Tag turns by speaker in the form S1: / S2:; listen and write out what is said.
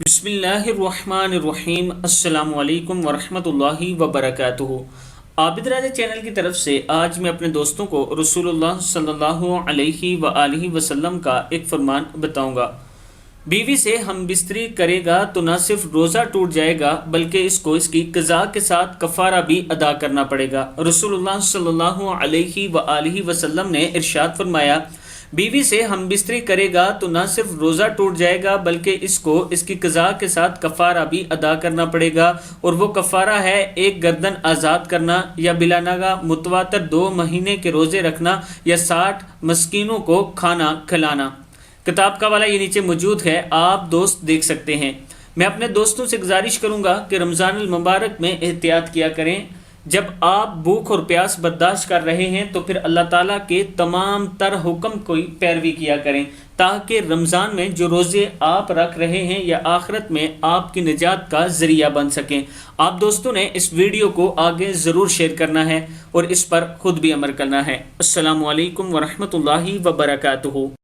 S1: بسم اللہ الرحمن الرحیم۔ السلام علیکم ورحمۃ اللہ وبرکاتہ۔ عابد راجہ چینل کی طرف سے آج میں اپنے دوستوں کو رسول اللہ صلی اللہ علیہ وآلہ وسلم کا ایک فرمان بتاؤں گا۔ بیوی سے ہم بستری کرے گا تو نہ صرف روزہ ٹوٹ جائے گا بلکہ اس کو اس کی قضاء کے ساتھ کفارہ بھی ادا کرنا پڑے گا۔ رسول اللہ صلی اللہ علیہ وآلہ وسلم نے ارشاد فرمایا، بیوی سے ہم بستری کرے گا تو نہ صرف روزہ ٹوٹ جائے گا بلکہ اس کو اس کی قضاء کے ساتھ کفارہ بھی ادا کرنا پڑے گا، اور وہ کفارہ ہے ایک گردن آزاد کرنا، یا بلا ناغہ متواتر 2 مہینے کے روزے رکھنا، یا 60 مسکینوں کو کھانا کھلانا۔ کتاب کا حوالہ یہ نیچے موجود ہے، آپ دوست دیکھ سکتے ہیں۔ میں اپنے دوستوں سے گزارش کروں گا کہ رمضان المبارک میں احتیاط کیا کریں۔ جب آپ بھوک اور پیاس برداشت کر رہے ہیں تو پھر اللہ تعالیٰ کے تمام تر حکم کی پیروی کیا کریں، تاکہ رمضان میں جو روزے آپ رکھ رہے ہیں یا آخرت میں آپ کی نجات کا ذریعہ بن سکیں۔ آپ دوستوں نے اس ویڈیو کو آگے ضرور شیئر کرنا ہے اور اس پر خود بھی عمل کرنا ہے۔ السلام علیکم ورحمۃ اللہ وبرکاتہ۔